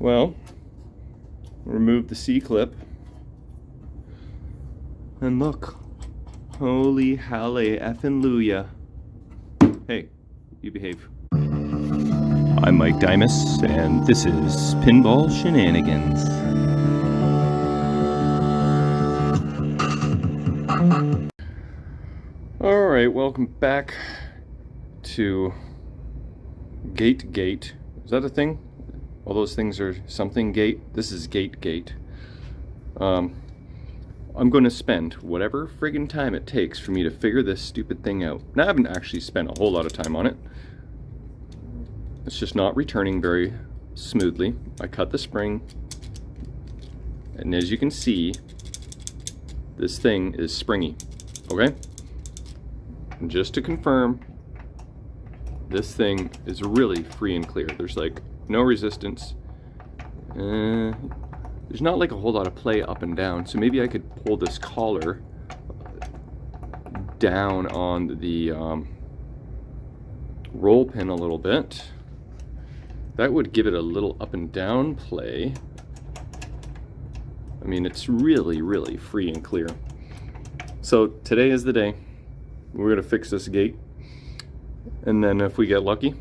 Well, remove the C-clip. And look. Holy halle effing Luya. Hey, you behave. I'm Mike Dimas, and this is Pinball Shenanigans. Alright, welcome back to Gate. Is that a thing? All those things are something gate. This is Gate. I'm going to spend whatever friggin' time it takes for me to figure this stupid thing out. Now, I haven't actually spent a whole lot of time on it. It's just not returning very smoothly. I cut the spring, and as you can see, this thing is springy, okay? And just to confirm, this thing is really free and clear. There's like no resistance. There's not like a whole lot of play up and down, so maybe I could pull this collar down on the roll pin a little bit. That would give it a little up and down play. I mean, it's really free and clear. So today is the day. We're gonna fix this gate, and then if we get lucky,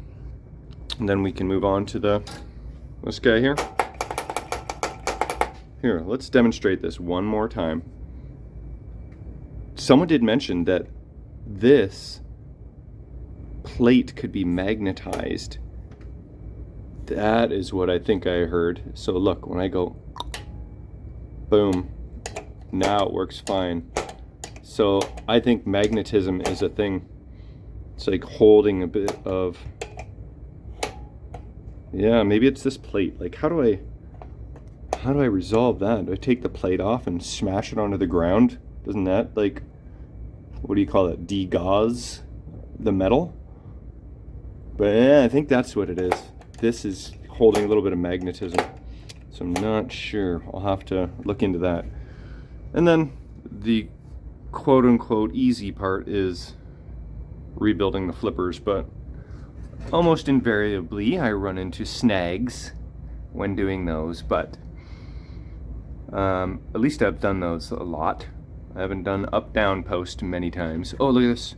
then we can move on to this guy here. Here, let's demonstrate this one more time. Someone did mention that this plate could be magnetized. That is what I think I heard. So look, when I go boom, now it works fine. So I think magnetism is a thing. It's like holding a bit of, yeah, maybe it's this plate. Like, how do I resolve that? Do I take the plate off and smash it onto the ground? Doesn't that, like, what do you call it, degauss the metal? But yeah, I think that's what it is. This is holding a little bit of magnetism, so I'm not sure. I'll have to look into that. And then the quote-unquote easy part is rebuilding the flippers, but almost invariably I run into snags when doing those, but at least I've done those a lot. I haven't done up-down post many times. Oh, look at this.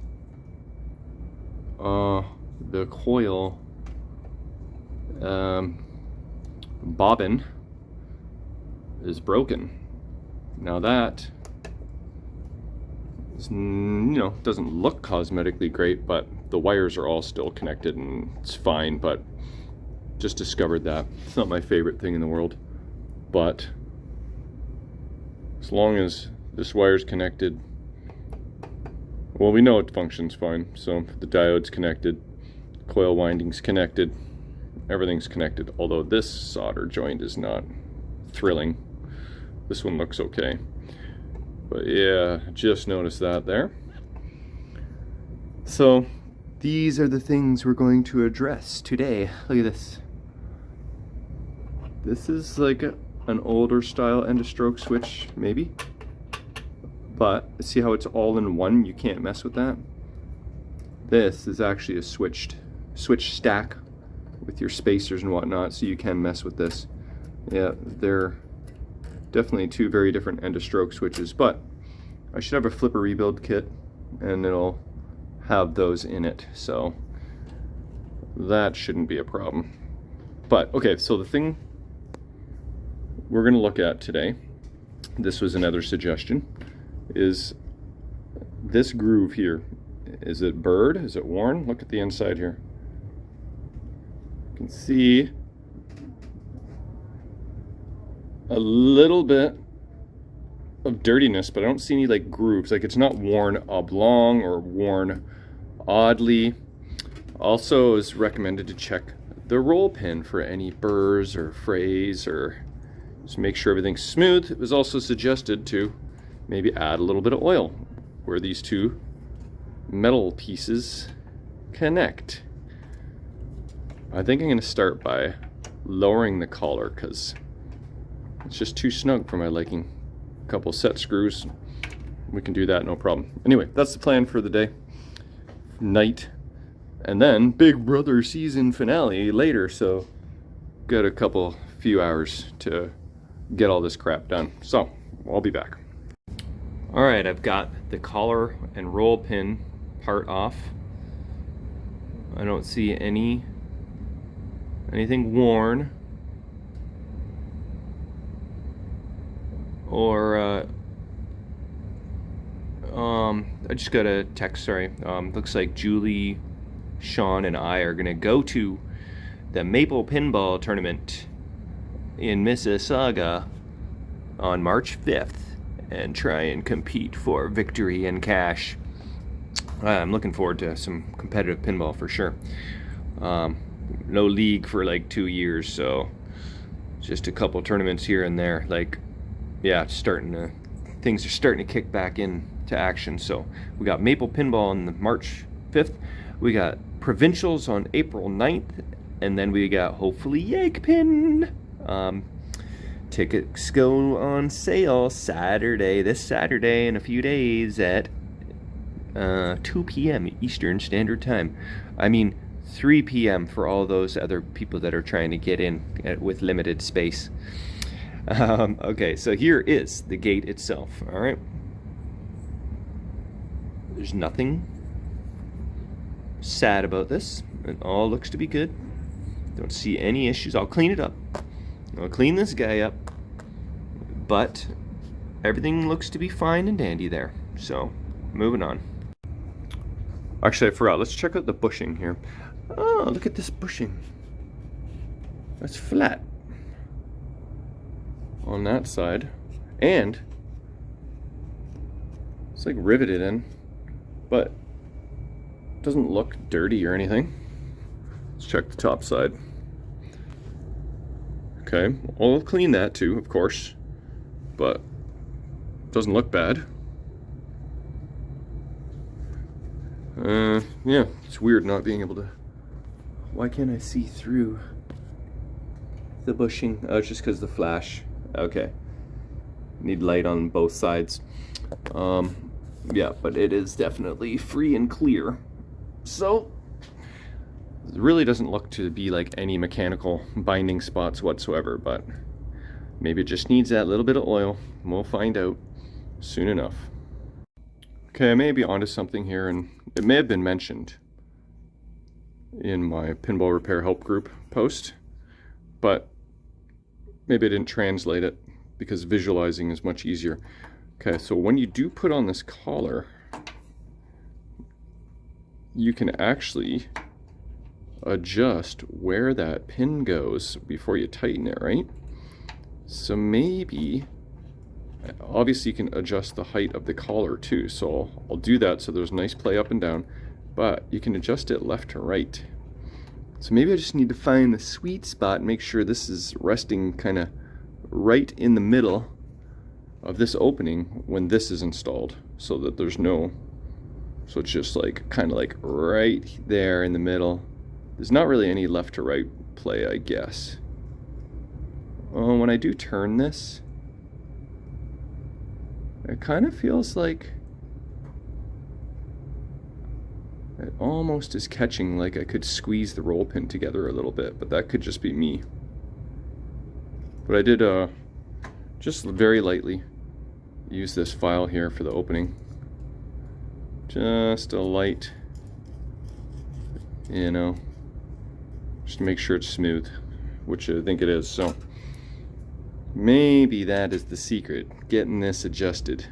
The coil bobbin is broken. Now that is, doesn't look cosmetically great, but the wires are all still connected and it's fine, but just discovered that. It's not my favorite thing in the world, but as long as this wire's connected, well, we know it functions fine. So the diode's connected, coil winding's connected, everything's connected, although this solder joint is not thrilling. This one looks okay. But yeah, just noticed that there. So these are the things we're going to address today. Look at this. This is like an older style end of stroke switch, maybe. But see how it's all in one? You can't mess with that. This is actually a switch stack with your spacers and whatnot, so you can mess with this. Yeah, they're definitely two very different end of stroke switches, but I should have a flipper rebuild kit and it'll have those in it, so that shouldn't be a problem. But okay, so the thing we're going to look at today, this was another suggestion, is this groove here. Is it burred? Is it worn? Look at the inside here. You can see a little bit of dirtiness, but I don't see any like grooves. Like, it's not worn oblong or worn oddly. Also, is recommended to check the roll pin for any burrs or frays, or just make sure everything's smooth. It was also suggested to maybe add a little bit of oil where these two metal pieces connect. I think I'm going to start by lowering the collar because it's just too snug for my liking. A couple set screws, we can do that, no problem. Anyway, that's the plan for the day, night, and then Big Brother season finale later. So got a few hours to get all this crap done. So I'll be back. All right, I've got the collar and roll pin part off. I don't see anything worn or I just got a text, sorry. Looks like Julie, Sean, and I are gonna go to the Maple Pinball Tournament in Mississauga on March 5th and try and compete for victory and cash. I'm looking forward to some competitive pinball for sure. No league for like 2 years, so just a couple tournaments here and there. Like, yeah, things are starting to kick back into action. So we got Maple Pinball on March 5th. We got Provincials on April 9th, and then we got hopefully Yegpin. Tickets go on sale this Saturday in a few days at 2 p.m. Eastern Standard Time. I mean 3 p.m. for all those other people that are trying to get in with limited space. Okay, so here is the gate itself. All right, there's nothing sad about this. It all looks to be good. Don't see any issues. I'll clean it up. I'll clean this guy up, but everything looks to be fine and dandy there. So moving on. Actually, I forgot. Let's check out the bushing here. Oh, look at this bushing. That's flat on that side, and it's like riveted in, but it doesn't look dirty or anything. Let's check the top side. Okay, I'll clean that too, of course, but it doesn't look bad. Yeah, it's weird not being able to. Why can't I see through the bushing? Oh, it's just because the flash. Okay, need light on both sides. Yeah, but it is definitely free and clear. So it really doesn't look to be like any mechanical binding spots whatsoever, but maybe it just needs that little bit of oil. We'll find out soon enough. Okay, I may be onto something here, and it may have been mentioned in my pinball repair help group post, but maybe I didn't translate it because visualizing is much easier. Okay, so when you do put on this collar, you can actually adjust where that pin goes before you tighten it, right? So maybe, obviously you can adjust the height of the collar too, so I'll do that so there's nice play up and down, but you can adjust it left to right. So maybe I just need to find the sweet spot and make sure this is resting kind of right in the middle of this opening when this is installed, so that there's no, so it's just like kind of like right there in the middle. There's not really any left to right play, I guess. When I do turn this, it kind of feels like it almost is catching, like I could squeeze the roll pin together a little bit, but that could just be me. But I did just very lightly use this file here for the opening. Just a light, you know, just to make sure it's smooth, which I think it is. So maybe that is the secret, getting this adjusted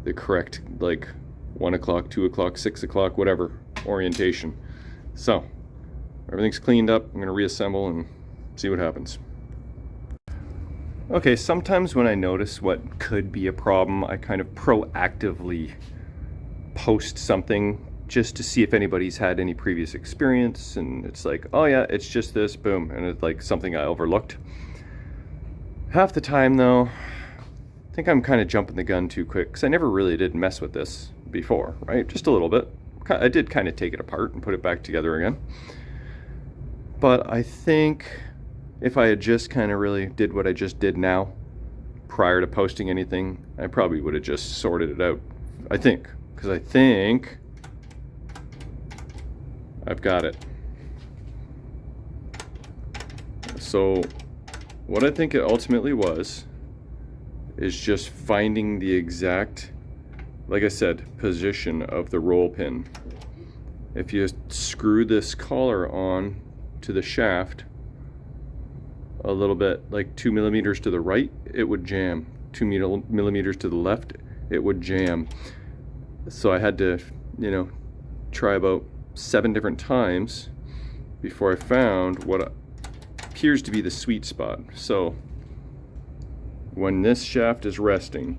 the correct, like 1 o'clock, 2 o'clock, 6 o'clock, whatever orientation. So everything's cleaned up. I'm going to reassemble and see what happens. Okay, sometimes when I notice what could be a problem, I kind of proactively post something just to see if anybody's had any previous experience, and it's like, oh yeah, it's just this, boom, and it's like something I overlooked. Half the time though, I think I'm kind of jumping the gun too quick, because I never really did mess with this before, right? Just a little bit. I did kind of take it apart and put it back together again. But I think if I had just kind of really did what I just did now, prior to posting anything, I probably would have just sorted it out. I think, because I think I've got it. So what I think it ultimately was is just finding the exact, like I said, position of the roll pin. If you screw this collar on to the shaft a little bit, like 2 millimeters to the right, it would jam. 2 millimeters to the left, it would jam. So I had to, you know, try about 7 different times before I found what appears to be the sweet spot. So when this shaft is resting,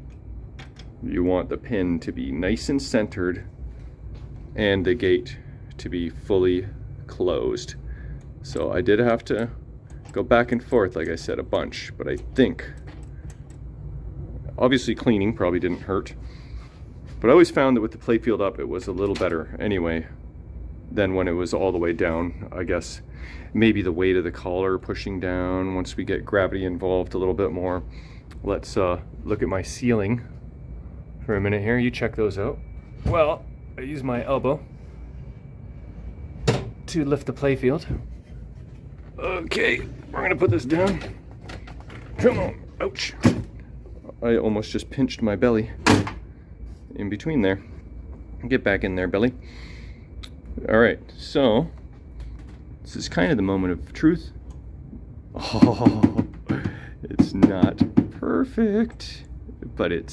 you want the pin to be nice and centered and the gate to be fully closed. So I did have to go back and forth, like I said, a bunch, but I think obviously cleaning probably didn't hurt, but I always found that with the playfield up it was a little better anyway than when it was all the way down. I guess maybe the weight of the collar pushing down once we get gravity involved a little bit more. Let's look at my ceiling for a minute here. You check those out. Well, I use my elbow to lift the playfield. Okay, we're gonna put this down. Come on, ouch. I almost just pinched my belly in between there. Get back in there, belly. All right, so this is kind of the moment of truth. Oh, it's not perfect, but I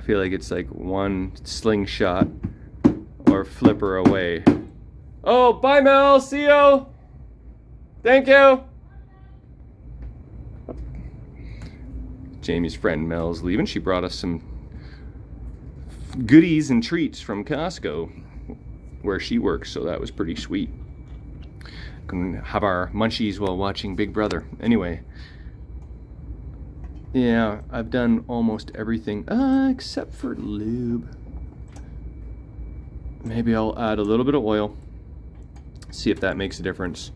feel like it's like one slingshot or flipper away. Oh, bye Mel, see you. Thank you. Jamie's friend Mel's leaving. She brought us some goodies and treats from Costco where she works, so that was pretty sweet. Can have our munchies while watching Big Brother. Anyway, yeah, I've done almost everything except for lube. Maybe I'll add a little bit of oil, see if that makes a difference.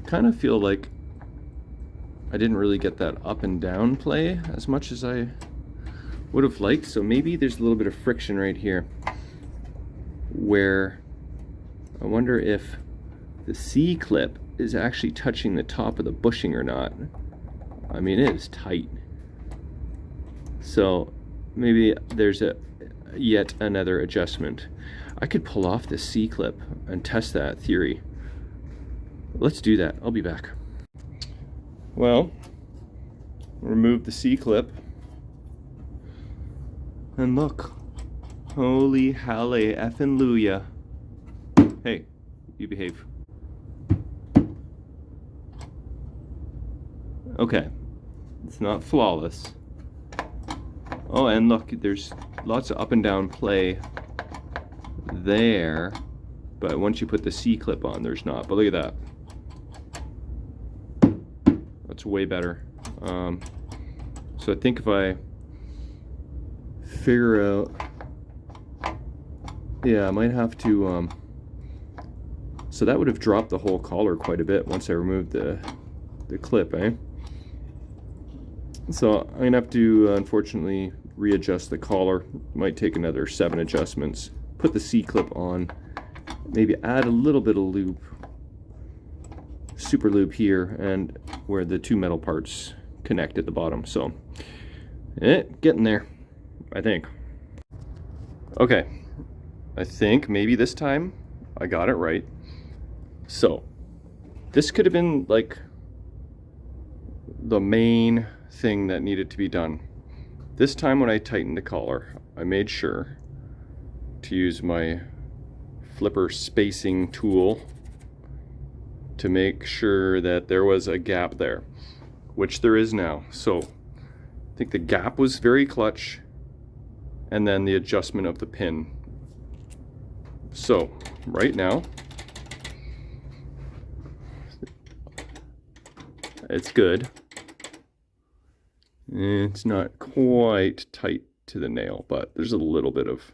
Kind of feel like I didn't really get that up and down play as much as I would have liked, so maybe there's a little bit of friction right here where I wonder if the C-clip is actually touching the top of the bushing or not. I mean, it is tight. So maybe there's yet another adjustment. I could pull off the C-clip and test that theory. Let's do that. I'll be back. Well, remove the C-clip. And look. Holy halle effing luya. Hey, you behave. Okay, it's not flawless. Oh, and look, there's lots of up and down play there, but once you put the C-clip on, there's not. But look at that. That's way better. So I think if I figure out, yeah, I might have to, so that would have dropped the whole collar quite a bit once I removed the clip, eh? So I'm gonna have to, unfortunately, readjust the collar. Might take another 7 adjustments. Put the C-clip on, maybe add a little bit of lube, super lube here, and where the 2 metal parts connect at the bottom. So, getting there, I think. Okay, I think maybe this time I got it right. So, this could have been like the main thing that needed to be done. This time when I tightened the collar, I made sure to use my flipper spacing tool to make sure that there was a gap there, which there is now. So I think the gap was very clutch, and then the adjustment of the pin. So right now it's good. It's not quite tight to the nail, but there's a little bit of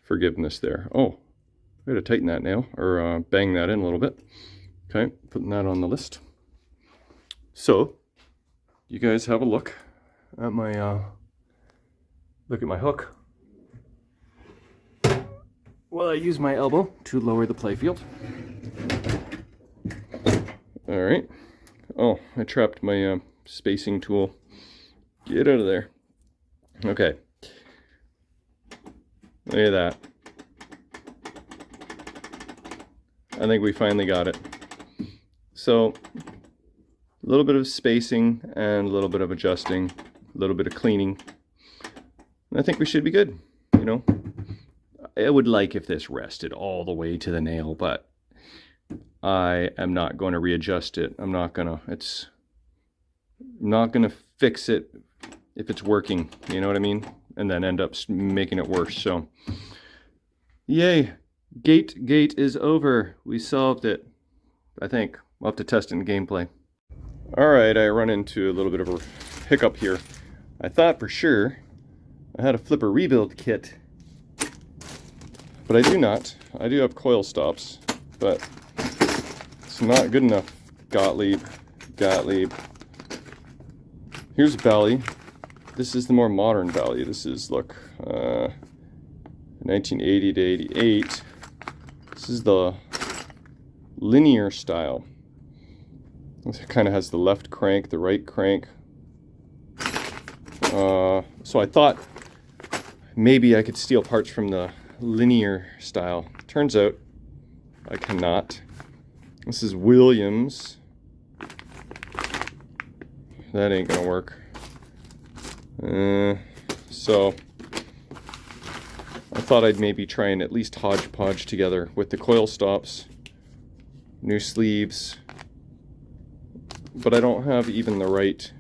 forgiveness there. Oh, I gotta tighten that nail, or bang that in a little bit. Okay, putting that on the list. So, you guys have a look at my hook. Well, I use my elbow to lower the playfield. All right, Oh, I trapped my spacing tool. Get out of there. Okay. Look at that. I think we finally got it. So, a little bit of spacing and a little bit of adjusting, a little bit of cleaning. I think we should be good, you know. I would like if this rested all the way to the nail, but I am not going to readjust it. I'm not gonna fix it if it's working, you know what I mean? And then end up making it worse. So, yay. Gate is over. We solved it. I think. We'll have to test it in gameplay. Alright, I run into a little bit of a hiccup here. I thought for sure I had a flipper rebuild kit, but I do not. I do have coil stops, but it's not good enough. Gottlieb. Here's Bally. This is the more modern Bally. This is, look, 1980 to 88. This is the linear style. It kind of has the left crank, the right crank. So I thought maybe I could steal parts from the linear style. Turns out I cannot. This is Williams. That ain't gonna work. So I thought I'd maybe try and at least hodgepodge together with the coil stops, new sleeves, but I don't have even the right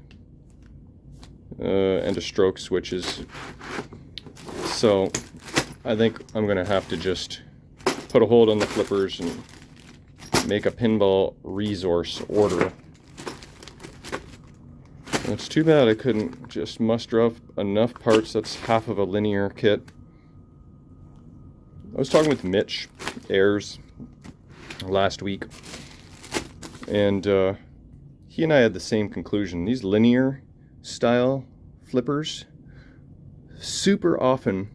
end of stroke switches. So I think I'm gonna have to just put a hold on the flippers and make a pinball resource order. It's too bad I couldn't just muster up enough parts. That's half of a linear kit. I was talking with Mitch Ayers last week, and he and I had the same conclusion. These linear style flippers, super often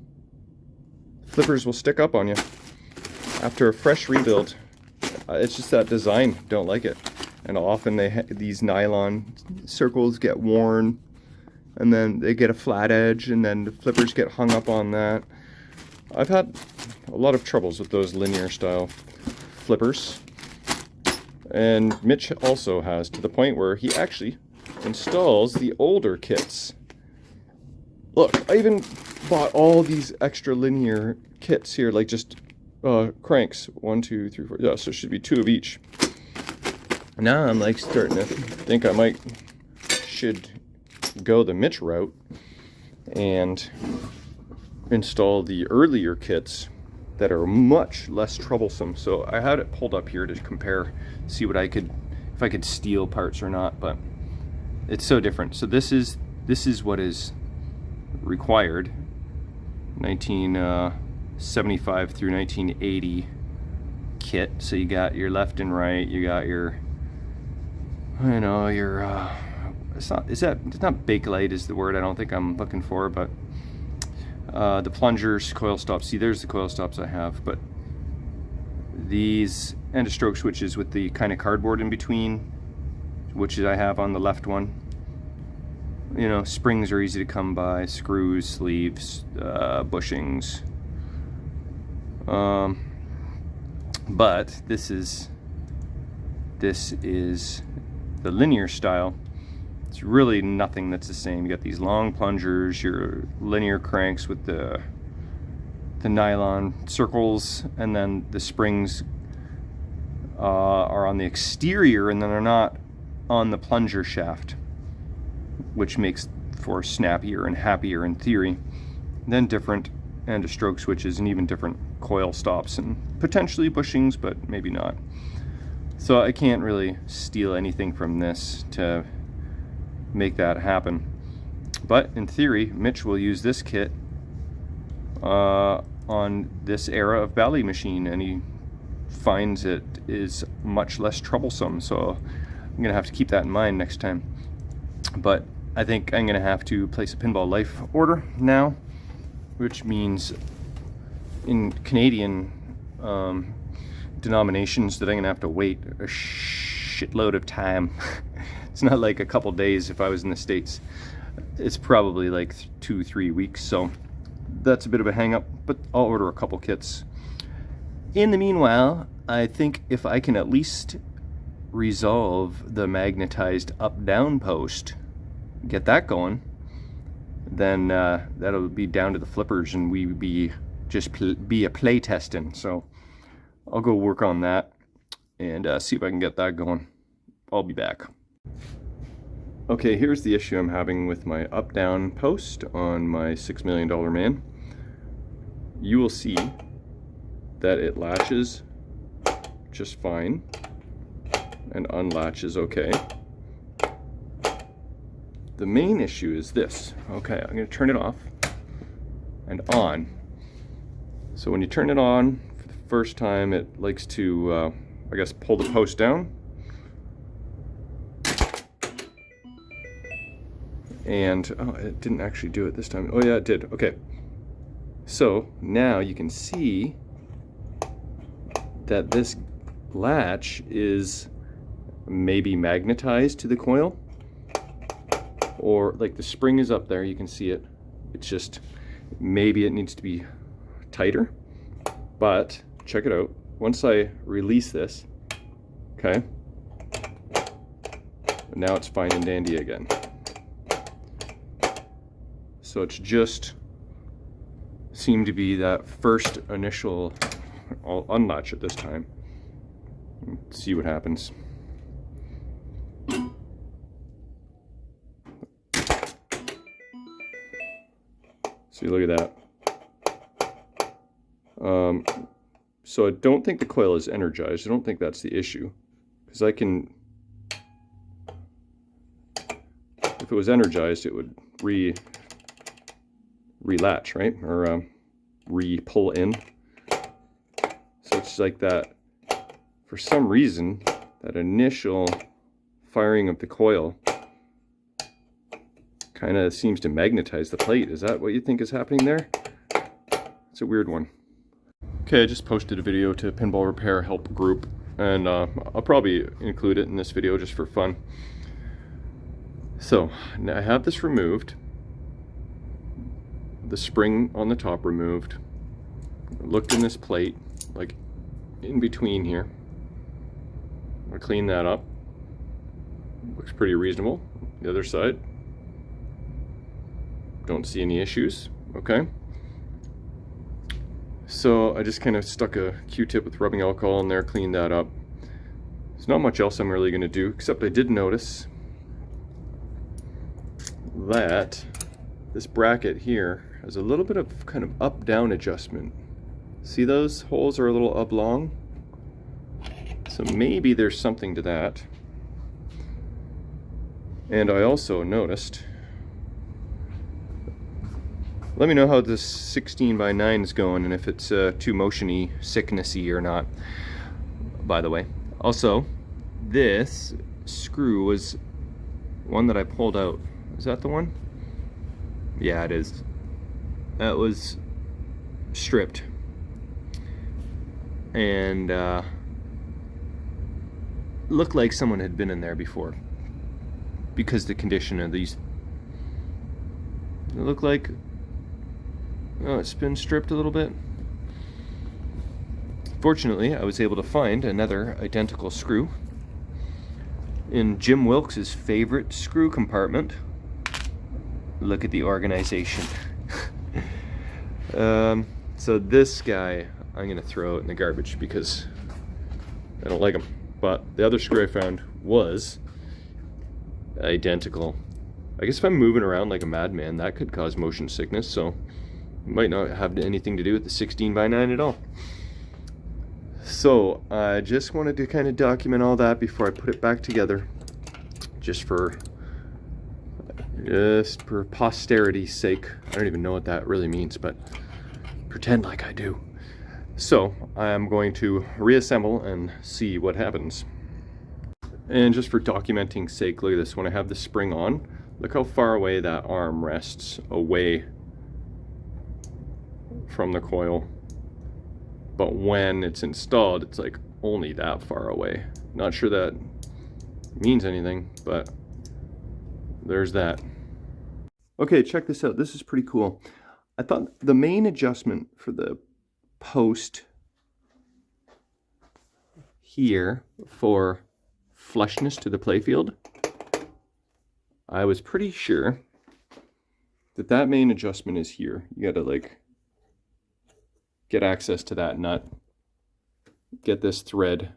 flippers will stick up on you after a fresh rebuild. It's just that design, don't like it. And often these nylon circles get worn, and then they get a flat edge, and then the flippers get hung up on that. I've had a lot of troubles with those linear style flippers, and Mitch also has, to the point where he actually installs the older kits. Look, I even bought all these extra linear kits here, like just cranks. 1, 2, 3, 4. Yeah, so it should be 2 of each. Now I'm like starting to think I should go the Mitch route and install the earlier kits that are much less troublesome. So I had it pulled up here to compare, see what if I could steal parts or not, but it's so different. So this is what is required, 1975 through 1980 kit. So you got your left and right, you got your, you know, your it's not Bakelite is the word I don't think I'm looking for, but the plungers, coil stops. See, there's the coil stops I have, but these end of stroke switches with the kind of cardboard in between, which I have on the left one. You know, springs are easy to come by, screws, sleeves, bushings. But this is the linear style. It's really nothing that's the same. You got these long plungers, your linear cranks with the nylon circles, and then the springs are on the exterior, and then they're not on the plunger shaft, which makes for snappier and happier in theory. And then different end of stroke switches and even different coil stops and potentially bushings, but maybe not. So I can't really steal anything from this to make that happen. But in theory, Mitch will use this kit on this era of Bally machine, and he finds it is much less troublesome. So I'm gonna have to keep that in mind next time. But I think I'm gonna have to place a Pinball Life order now, which means in Canadian denominations that I'm gonna have to wait a shitload of time It's not like a couple days. If I was in the States, it's probably like 2-3 weeks. So that's a bit of a hang up, but I'll order a couple kits. In the meanwhile, I think if I can at least resolve the magnetized up-down post, get that going, then that'll be down to the flippers and we be a play testing. So I'll go work on that and see if I can get that going. I'll be back. Okay, here's the issue I'm having with my up-down post on my $6 million man. You will see that it latches just fine and unlatches okay. The main issue is this. Okay, I'm going to turn it off and on. So when you turn it on for the first time, it likes to, I guess, pull the post down. And, oh, it didn't actually do it this time. Oh yeah, it did. Okay. So now you can see that this latch is maybe magnetized to the coil, or like the spring is up there, you can see it. It's just, maybe it needs to be tighter, but check it out. Once I release this, okay, now it's fine and dandy again. So it's just seemed to be that first initial. I'll unlatch it this time. Let's see what happens. See, look at that. So I don't think the coil is energized. I don't think that's the issue, because I can, if it was energized, it would relatch, right? Or re-pull in. So it's like that, for some reason, that initial firing of the coil kind of seems to magnetize the plate. Is that what you think is happening there? It's a weird one. Okay, I just posted a video to Pinball Repair Help group, and I'll probably include it in this video just for fun. So, now I have this removed, the spring on the top removed. I looked in this plate, like in between here. I'll clean that up. Looks pretty reasonable. The other side, don't see any issues. Okay. So I just kind of stuck a Q-tip with rubbing alcohol in there, cleaned that up. There's not much else I'm really going to do, except I did notice that this bracket here has a little bit of kind of up-down adjustment. See, those holes are a little oblong? So maybe there's something to that. And I also noticed, let me know how this 16x9 is going and if it's too motiony, sicknessy or not, by the way. Also, this screw was one that I pulled out. Is that the one? Yeah, it is. That was stripped. And looked like someone had been in there before, because the condition of these, it looked like, oh, it's been stripped a little bit. Fortunately, I was able to find another identical screw in Jim Wilkes' favorite screw compartment. Look at the organization. So this guy I'm gonna throw it in the garbage because I don't like him. But the other screw I found was identical. I guess if I'm moving around like a madman, that could cause motion sickness, so it might not have anything to do with the 16x9 at all. So I just wanted to kind of document all that before I put it back together, just for posterity's sake. I don't even know what that really means, but pretend like I do. So I'm going to reassemble and see what happens. And just for documenting sake, look at this. When I have the spring on, look how far away that arm rests away from the coil. But when it's installed, it's like only that far away. Not sure that means anything, but there's that. Okay, check this out. This is pretty cool. I thought the main adjustment for the post here for flushness to the playfield, I was pretty sure that that main adjustment is here. You gotta like get access to that nut, get this thread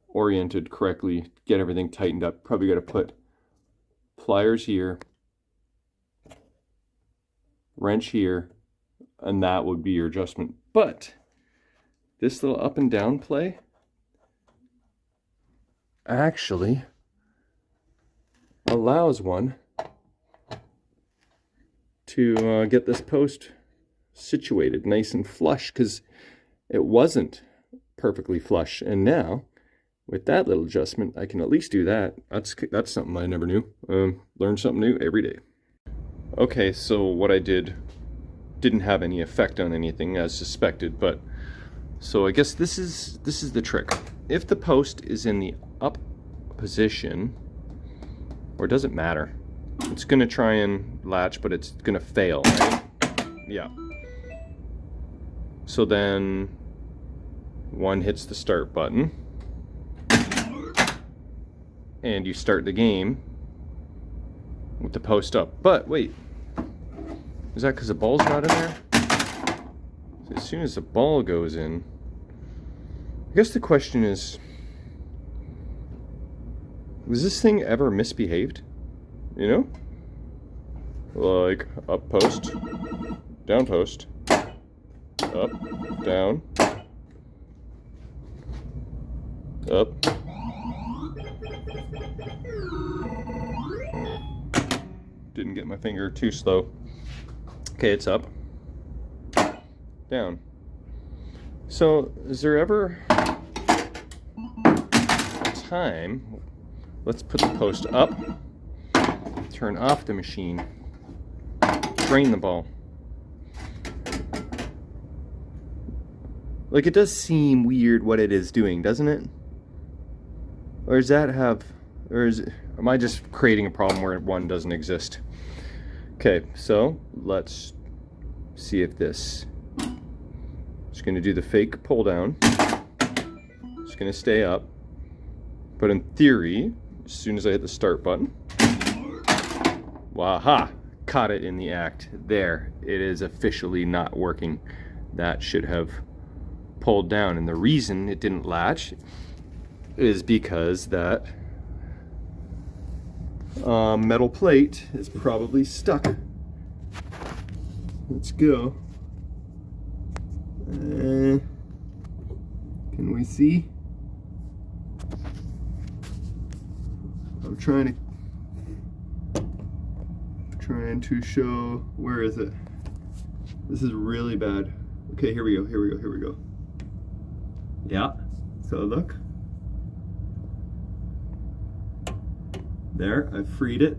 oriented correctly, get everything tightened up. Probably gotta put pliers here, wrench here, and that would be your adjustment. But this little up and down play actually allows one to get this post situated nice and flush, because it wasn't perfectly flush, and now with that little adjustment I can at least do that. That's something I never knew. Learn something new every day. Okay, so what I didn't have any effect on anything as suspected, but so I guess this is the trick. If the post is in the up position, or it doesn't matter, it's gonna try and latch, but it's gonna fail, right? Yeah. So then one hits the start button and you start the game with the post up. But wait, is that because the ball's not in there? So as soon as the ball goes in, I guess the question is, was this thing ever misbehaved? You know? Like up post, down post, up, down, up. Didn't get my finger too slow. Okay, it's up, down. So is there ever a time, let's put the post up, turn off the machine, drain the ball. Like, it does seem weird what it is doing, doesn't it? Or does that have, or am I just creating a problem where one doesn't exist? Okay, so let's see if this is going to do the fake pull down. It's going to stay up, but in theory, as soon as I hit the start button, waha, caught it in the act. There, it is officially not working. That should have pulled down, and the reason it didn't latch is because that metal plate is probably stuck. Let's go. Can we see? I'm trying to show, where is it? This is really bad. Okay, here we go. Yeah, so look. There, I've freed it.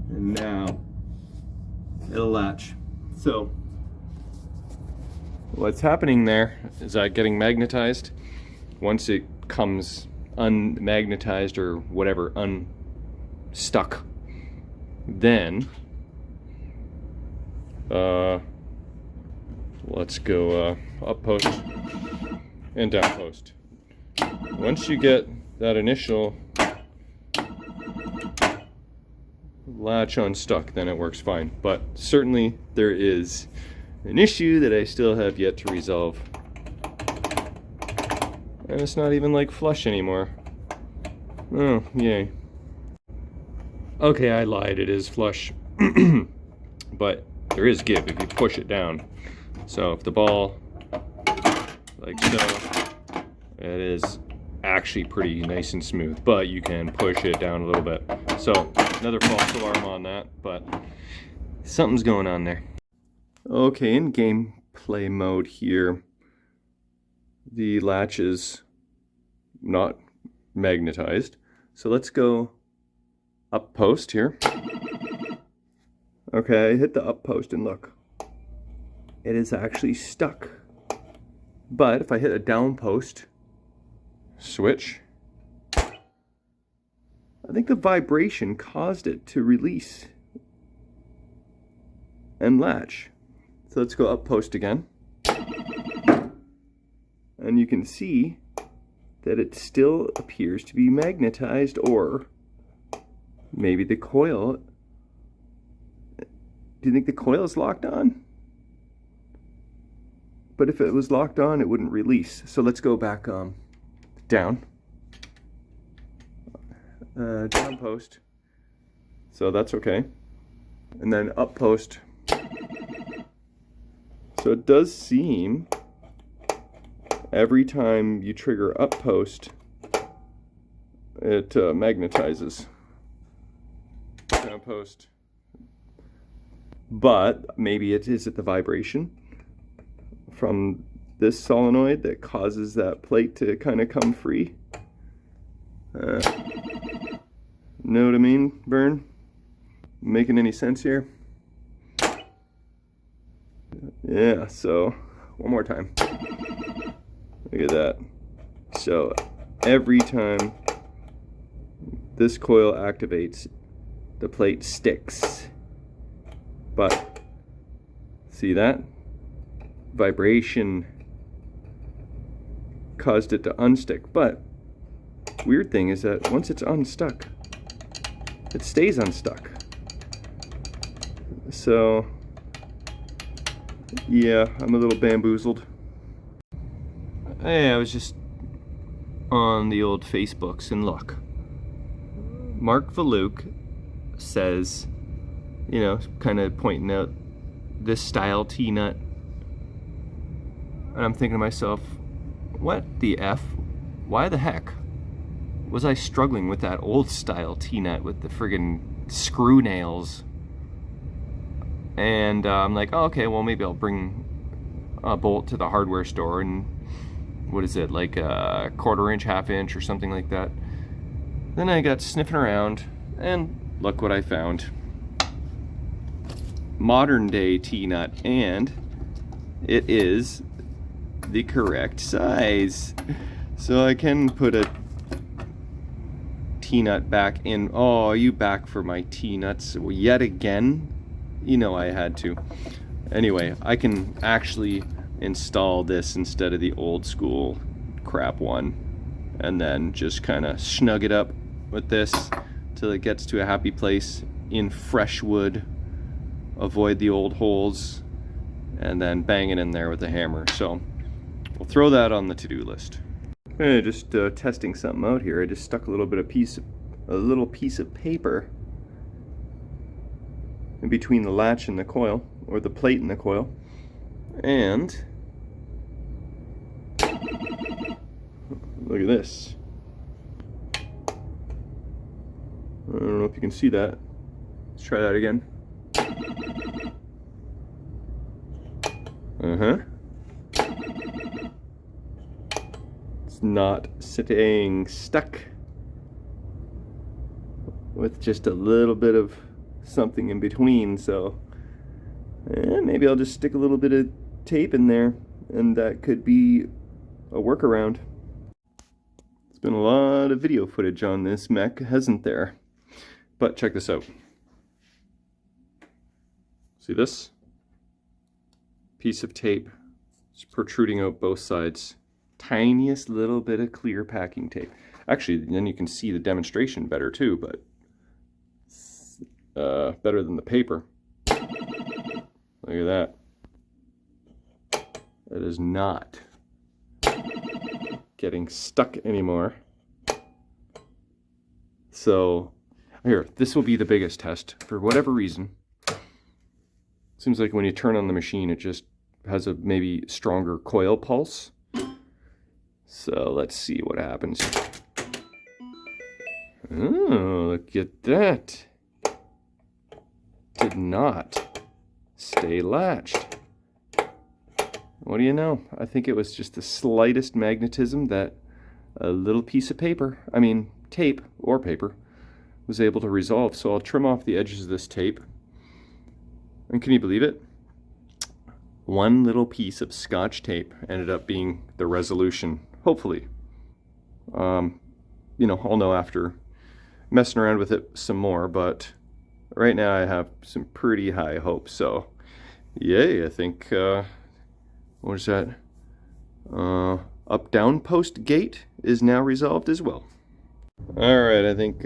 And now it'll latch. So what's happening there is that getting magnetized. Once it comes unmagnetized or whatever, unstuck, then let's go up post and down post. Once you get that initial latch unstuck, then it works fine. But certainly there is an issue that I still have yet to resolve. And it's not even like flush anymore. Oh, yay. Okay, I lied, it is flush. But there is give if you push it down. So if the ball, like so, it is actually pretty nice and smooth, but you can push it down a little bit. So another false alarm on that, but something's going on there. Okay, in gameplay mode here, the latch is not magnetized. So let's go up post here. Okay, I hit the up post and look, it is actually stuck. But if I hit a down post, switch, I think the vibration caused it to release and latch. So let's go up post again. And you can see that it still appears to be magnetized, or maybe the coil. Do you think the coil is locked on? But if it was locked on, it wouldn't release. So let's go back down. Down post. So that's okay. And then up post. So it does seem every time you trigger up post, it magnetizes. Down post. But maybe it is at the vibration from this solenoid that causes that plate to kind of come free. Know what I mean, Vern? Making any sense here? Yeah, so one more time. Look at that. So every time this coil activates, the plate sticks. But see that? Vibration caused it to unstick. But weird thing is that once it's unstuck, it stays unstuck. So yeah, I'm a little bamboozled. Hey, I was just on the old Facebooks, and look, Mark Valuk says, you know, kind of pointing out this style T-nut, and I'm thinking to myself, what the F? Why the heck was I struggling with that old style T-nut with the friggin' screw nails? And I'm like, oh, okay, well, maybe I'll bring a bolt to the hardware store, and what is it, like a 1/4 inch, 1/2 inch, or something like that. Then I got sniffing around, and look what I found. Modern day T-nut, and it is the correct size. So I can put a T-nut back in. Oh, are you back for my T-nuts yet again? You know I had to. Anyway, I can actually install this instead of the old school crap one, and then just kind of snug it up with this till it gets to a happy place in fresh wood, avoid the old holes, and then bang it in there with a hammer. So we'll throw that on the to-do list. Just testing something out here. I just stuck a little piece of paper in between the latch and the coil, or the plate and the coil, and look at this. I don't know if you can see that. Let's try that again. It's not staying stuck with just a little bit of something in between, so maybe I'll just stick a little bit of tape in there, and that could be a workaround. There's been a lot of video footage on this mech, hasn't there? But check this out. See this? Piece of tape is protruding out both sides. Tiniest little bit of clear packing tape. Actually, then you can see the demonstration better too, but better than the paper. Look at that. It is not getting stuck anymore. So here, this will be the biggest test for whatever reason. Seems like when you turn on the machine, it just has a maybe stronger coil pulse. So let's see what happens. Oh, look at that. Did not stay latched. What do you know? I think it was just the slightest magnetism that a little piece of paper, I mean tape or paper, was able to resolve. So I'll trim off the edges of this tape. And can you believe it? One little piece of Scotch tape ended up being the resolution, hopefully. You know, I'll know after messing around with it some more, but right now I have some pretty high hopes. So yay, I think what is that, up down post gate is now resolved as well. All right, I think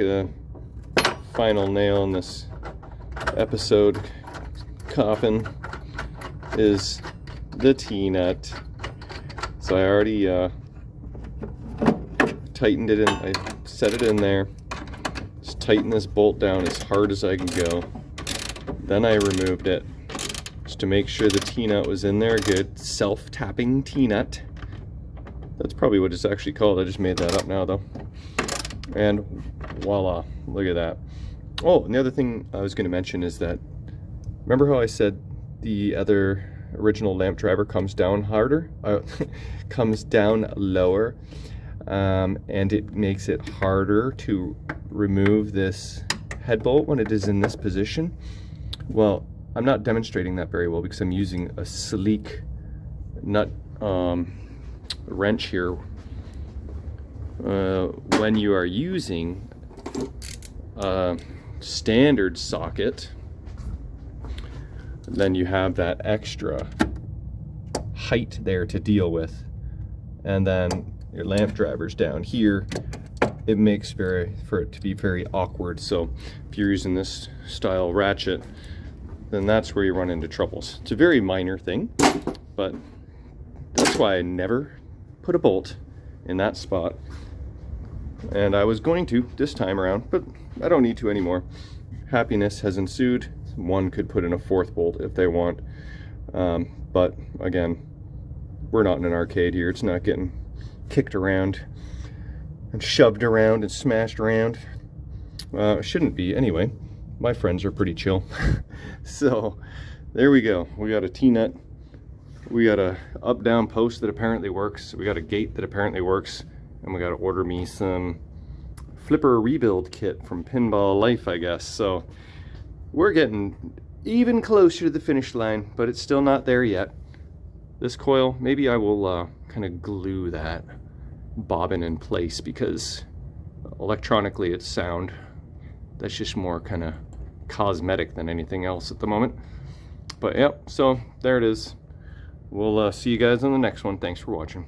final nail in this episode coffin is the T-nut. So I already tightened it in, I set it in there. Just tighten this bolt down as hard as I can go. Then I removed it just to make sure the T-nut was in there. Good self-tapping T-nut. That's probably what it's actually called. I just made that up now though. And voila, look at that. Oh, and the other thing I was going to mention is that, remember how I said the other original lamp driver comes down harder? Comes down lower, and it makes it harder to remove this head bolt when it is in this position. Well, I'm not demonstrating that very well because I'm using a sleek nut wrench here. When you are using a standard socket, then you have that extra height there to deal with, and then your lamp driver's down here. It makes for it to be very awkward. So if you're using this style ratchet, then that's where you run into troubles. It's a very minor thing, but that's why I never put a bolt in that spot. And I was going to this time around, but I don't need to anymore. Happiness has ensued. One could put in a fourth bolt if they want. But again, we're not in an arcade here. It's not getting kicked around and shoved around and smashed around. It shouldn't be anyway. My friends are pretty chill. So there we go. We got a T-nut. We got a up-down post that apparently works. We got a gate that apparently works. And we got to order me some flipper rebuild kit from Pinball Life, I guess. So we're getting even closer to the finish line, but it's still not there yet. This coil, maybe I will kind of glue that bobbin in place, because electronically it's sound. That's just more kind of cosmetic than anything else at the moment. But yep, so there it is. We'll see you guys on the next one. Thanks for watching.